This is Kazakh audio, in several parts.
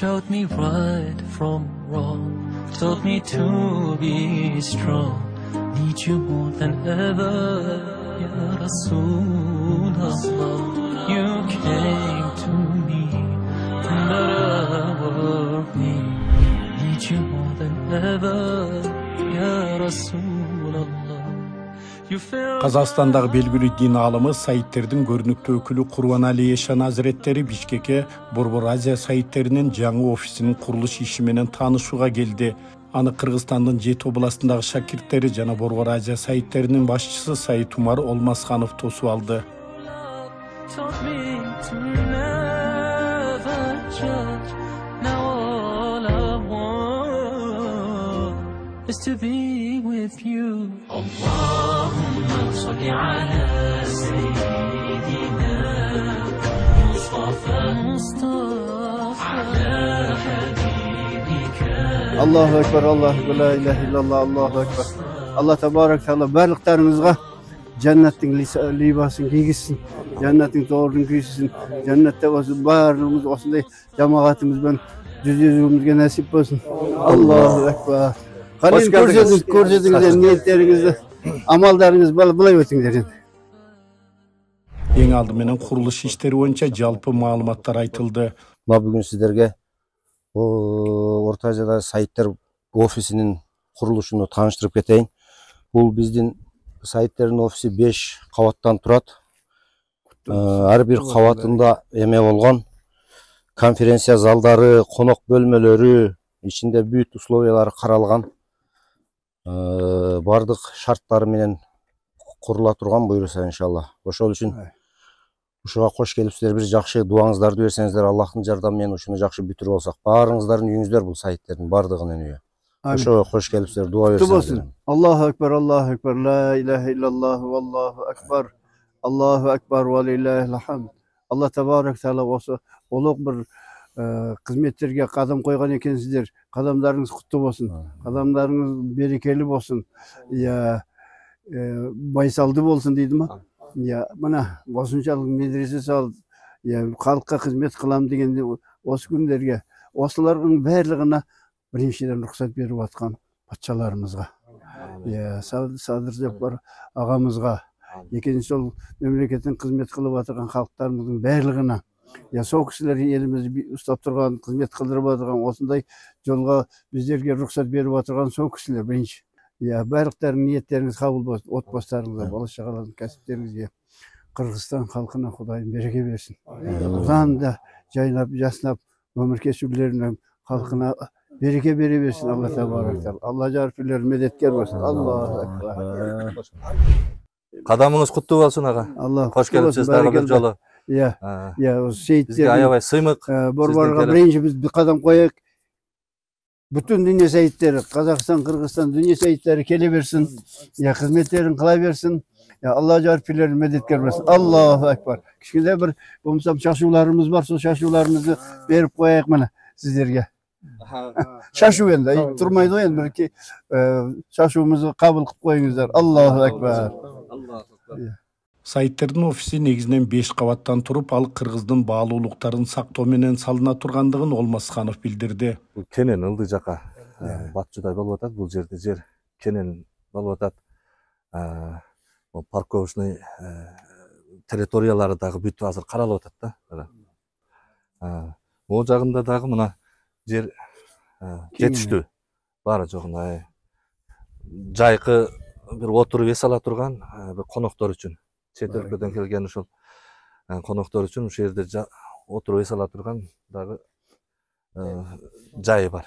showed me right from wrong, told me to be strong. Need you more than ever, Ya Rasulallah. You came to me to better me. Need you more than ever, Ya Rasulallah. Казакстандагы белгилүү дин алымы Саидтердин көрүнүктүү өкүлү Курбанали Эшан азиреттери Бишкекке Борбор Азия Саидтеринин жаңы офисинин курулуш иши менен таанышууга келди. Аны Кыргызстандын Жети областындагы шакирттери жана Борбор Азия Саидтеринин башчысы Саид Умар Олмасханов тосуп алды. Is to be with you. Allahumma salli ala Sayyidina Mustafa ala habibika. Allahu Ekber, Allahu Ekber, la ilahe illallah, Allahu Ekber. Allah Tebarek Teala barlıklarınızga cennetin libasını giygisin, cennetin doğruluğunu giysin, cennette olsun, bağırlığımız olsun diye cemaatimiz ben yüzümüzge nasip olsun. Allahu Ekber. Halil ko'rsatingizlar, niyetlaringizni, amallarınız bulay o'tinglar endi. Эң алды менен курулуш иштери боюнча жалпы маалыматтар айтылды. Бүгүн сиздерге Орто Азияда Саидтер офисинин курулушуну тааныштырып кетейин. Бул биздин Саидтердин офиси 5 кабаттан турат. Ар бир кабатында эме болгон конференция залдары, конок бөлмөлөрү, ичинде бүт условиялары каралган. Бардык шарттары менен курула турган буюрса иншалла. Ошол үчүн ушуга кош келипсиздер, бир жакшы дуаңыздарды берсеңиздер, Аллахтын жардамы менен ушуну жакшы бүтүрүп алсак. Баарыңыздардын үйүңүздөр бул Саидтердин бардыгынын үйү. Ошого кош келипсиздер, дуа берсеңиздер. Allahu Ekber, Allahu Ekber, la ilahe illallah, Allahu Ekber, Allahu Ekber ve lillahil hamd. Allah Tebarek Teala olsa ulug' bir қызметтерге қадам қойған екенсіздер. Қадамдарыңыз құтты болсын. Қадамдарыңыз берекелі болсын. Байсалды болсын дейді ма? Мына осыншалық медресе салып, халыққа қызмет қылам дегенде осы күндерге, осылардың барлығына біріншіден рұқсат беріп жатқан патшаларымызға, Садыр Жаппар ағамызға, екінші сол мемлекеттің қызмет қылып жатқан халықтарымыздың барлығына, сол кісілер елімізді ұстап тұрған, қызмет қылдырып отырған, осындай жолға біздерге рұқсат беріп отырған сол кісілер бірінші. Барлықтарың ниеттеріңіз қабыл болсын, отбасыларыңызға, бала-шағалардың кәсіптеріңізге, Қырғызстан халқына Құдайым береке берсін. Одан да жайнап, жаснап, өмір кешулерінің халқына береке бере берсін. Алла Тәбарак Тағала. Алла жарфилер медеткер болсын. Аллаху акбар. Қадамыңыз құтты болсын, аға. Қош келіпсіз тағы бір жолы. Бізге аябай сыймық. Борборға бірінші біз қадам қояйық. Bütün dünya seyitleri, Kazakistan, Kırgızstan dünya seyitleri kele versin. Hizmetlerin kılay versin. Allah carfilerin medetkar versin. Allahu Ekber. Kişide bir bulmuşsam şaşularımız var. Şaşularımızı verip koyayak bana sizlerge. Şaşu endi. Durmaydı o endi. Belki şaşuumuzu kabul kılıp koyunuzlar. Allahu Ekber. Саидтердин офиси негизинен 5 кабаттан туруп, ал Кыргыздын баалуулуктарын сактоо менен салына тургандыгын Олмасханов билдирди. Кенен ылдый жака батчудай болуп атат, бул жерде жер кенен болуп атат. Парковочный территориялары дагы бүтүп азыр каралып атат да. Могу жагында дагы мына жер жетиштүү. Баары жогунда жайкы бир отуруп эс ала турган бир коноктор үчүн. Чет өлкөдөн келген ушул коноктор үчүн ушул жерде отуруп эс ала турган дагы жайы бар.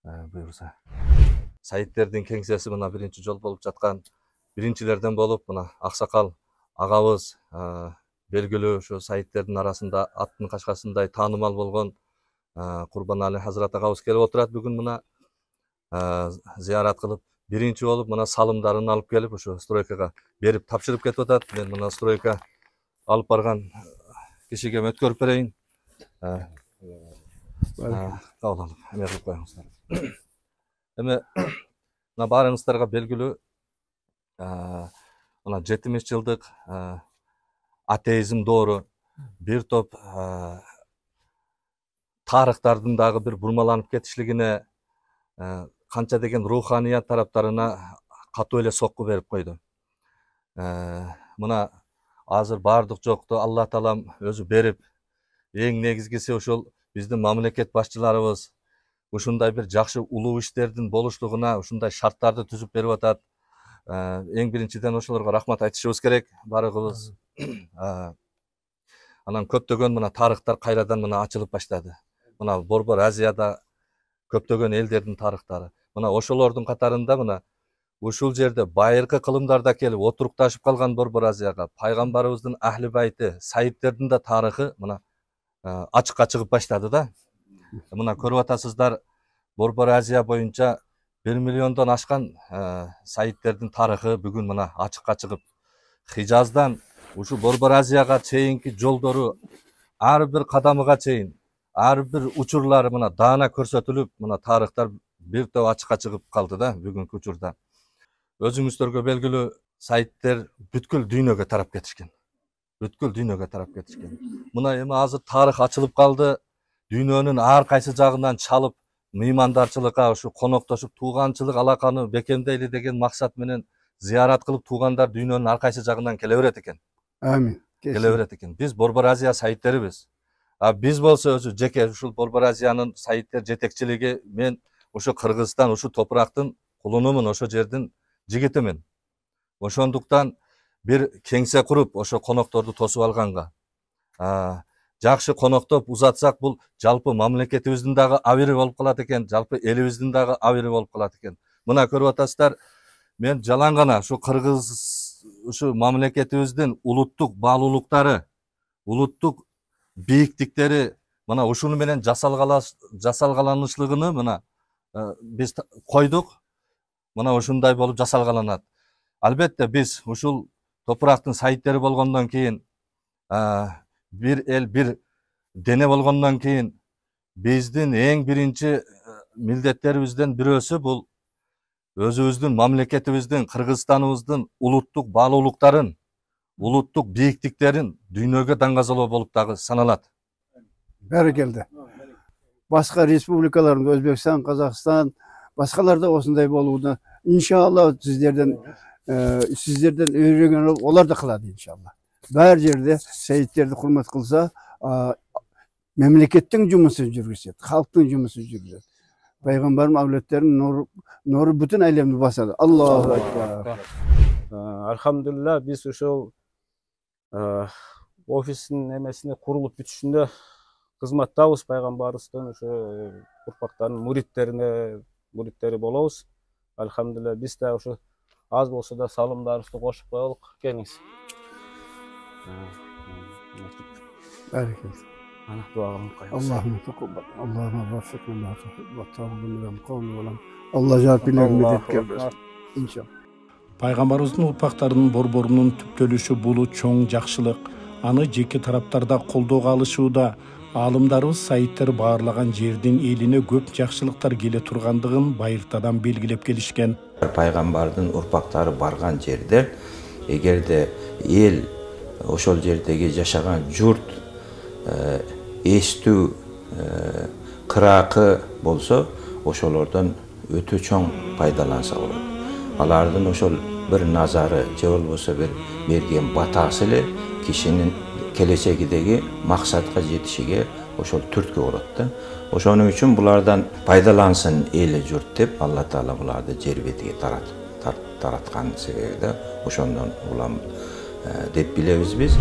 Буюрса. Саидтердин кеңсеси мына биринчи жол болуп жаткан, биринчилерден болуп мына Аксакал агабыз белгилүү ушу Саидтердин арасында аттын качкасындай таанымал болгон Курбанали Хазрат агабыз келип отурат бүгүн мына зыярат кылып. Биринчи болуп мына салымдарын алып келип ушу стройкага берип тапшырып кетип атат. Мен мына стройка алып барган кишиге өткөрүп берейин. Кабыл алып, эме кылып коюңуздар. Эми мына баарыңыздарга белгилүү мына 70 жылдык атеизм доору бир топ тарыхтардын дагы бир бурмаланып кетишлигине, канча деген руханият тараптарына катуу эле сокку берип койду. Мына азыр бардык жокту Алла таалам өзү берип, эң негизгиси ошол биздин мамлекет башчыларыбыз ушундай бир жакшы улуу иштердин болушлугуна ушундай шарттарды түзүп берип атат. Эң биринчиден ошолорго рахмат айтышыбыз керек барыгыбыз. Анан көптөгөн мына тарыхтар кайрадан мына ачылып баштады. Мына Борбор Азияда көптөгөн элдердин тарыхтары. Мына ошолордун катарында мына ушул жерде байыркы кылымдарда келип отурукташып калган Борбор Азияга пайгамбарыбыздын ахли байти Саидтердин да тарыхы мына ачыкка чыгып баштады да. Мына көрүп атасыздар, Борбор Азия боюнча 1 миллиондон ашкан Саидтердин тарыхы бүгүн мына ачыкка чыгып, Хижаздан ушу Борбор Азияга чейинки жолдору ар бир кадамыга чейин, ар бир учурлары мына даана көрсөтүлүп, мына тарыхтар бир топ ачыкка чыгып калды да бүгүнкү учурда. Өзүңүздөргө белгилүү, Саидтер бүткүл дүйнөгө тарап кетишкен. Бүткүл дүйнөгө тарап кетишкен. Мына эми азыр тарых ачылып калды. Дүйнөнүн ар кайсы жагынан чалып, мыймандарчылыкка, ушу коноктошуп, тууганчылык алаканы бекемдейли деген максат менен зыярат кылып туугандар дүйнөнүн ар кайсы жагынан келе берет экен. Амин. Келе берет экен. Биз Борбор Азия Саидтерибиз. Биз болсо өзү жеке ушул Борбор Азиянын Саидтер жетекчилиги, мен ушу Кыргызстан, ушу топурактын кулунумун, ошо жердин жигитимин. Ошондуктан бир кеңсе куруп, ошо конокторду тосуп алганга, жакшы коноктоп узатсак, бул жалпы мамлекетибиздин дагы абири болуп калат экен, жалпы элибиздин дагы абири болуп калат экен. Мына көрүп атасыздар, мен жалаң гана ушу Кыргыз, ушу мамлекетибиздин улуттук баалуулуктары, улуттук бийиктиктери, мына ушуну менен жасалгаланышлыгыны мына биз койдук. Мына ушундай болуп жасалгаланат. Албетте биз ушул топурактын Саидтери болгондон кийин, бир эл, бир дене болгондон кийин, биздин эң биринчи милдеттерибизден бирөөсү бул өзүбүздүн мамлекетибиздин, Кыргызстаныбыздын улуттук баалуулуктарын, улуттук бийиктиктерин дүйнөгө даңгазалоо болуп дагы саналат. Бәрекелді. Башка республикаларында, Өзбекстан, Казакстан, башкаларда осындай болууда иншалла сиздерден үйрөнгөн олар да кылат иншалла. Бәр жерде Саидтерди урмат кылса, мемлекеттин жумусун жүргүзөт, халктын жумусун жүргүзөт. Пайгамбарым авлеттерин нуру бүтүн әлемди басады. Аллаху акбар. Алхамдулилла, биз ошол офистин эмесине курулуп бүтүшүндө кызматтабыз. Пайгамбарыбыздын ошо урпактарынын муриттери болобуз. Алхамдулилла, биз да ошо аз болсо да салымдарыбызды кошуп коелук. Келиңиз. Бәрекелді. Ана дуаға коебуз. Allahümme tekubbat. Allahümme vaffikna ma tuhibbu ve tardu minel kavmi ve lam. Allah jarpilerini medetken versin. İnşallah. Пайгамбарыбыздын урпактарынын борборунун түптөлүшү бул чоң жакшылык. Аны жеке тараптарда колдоого алышууда. Алымдарыбыз Саидтер баарлаган жердин элине көп жакшылыктар келе тургандыгын байыртадан белгилеп келишкен. Пайгамбардын урпактары барган жерде, эгерде эл ошол жердеги жашаган журт эстүү, кыраакы болсо, ошолордон өтө чоң пайдаланса болот. Алардын ошол бир назары же болбосо бир берген батасы эле кишинин келечегидеги максатка жетишиге ошол түрткү болот да. Ошону үчүн булардан пайдалансын эли журт деп Алла Таала буларды жер бетиге тараткан себеби да ошондон улам деп билебиз биз.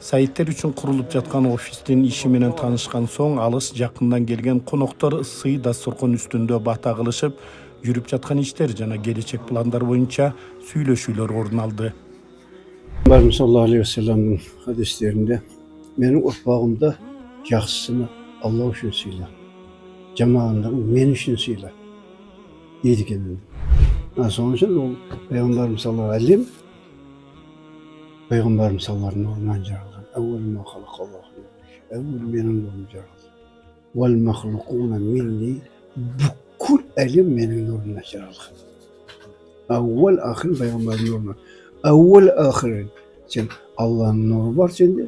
Саидтер үчүн курулуп жаткан офистин иши менен таанышкан соң алыс жакындан келген коноктор сый дасторкон үстүндө бата кылышып, жүрүп жаткан иштер жана келечек пландар боюнча сүйлөшүүлөр орун aldı. Peygamberimiz sallallahu aleyhi ve sellem'in hadislerinde benim ufağımda yaxşısını Allah üçün söyle. Cemaatlerin men üçün söyle. Deydi kendine. Sonra için o Peygamberimiz sallallahu aleyhi ve sellem Peygamberimiz sallallahu aleyhi ve sellem jaralgan. Evvel ma halakallahu. Evvel menin nurumdan jaralgan. Vel mahlukuna minni bukul elim menin nurumdan jaralgan. Evvel ahir Peygamberin nurundan. Evvel ahirin. Sen Allah'ın nuru var sende.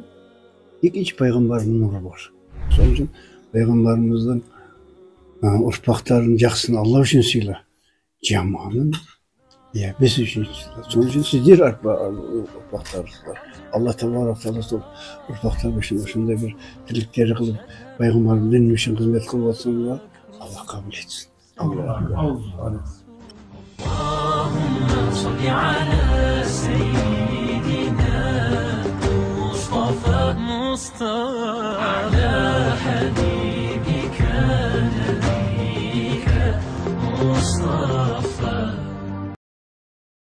İkinci Peygamberin nuru var. Onun için Peygamberimizden urfakların yaxşısını Allah için söyle. Cemaatın ya biz için söyle. Onun için sizler urfaklarınız var. Allah tebarek teala urfaklar başında bir dilekleri kılıp Peygamberimizden için hizmet kılmasını Allah kabul etsin. Allah. اللهم صل على سيدنا مصطفى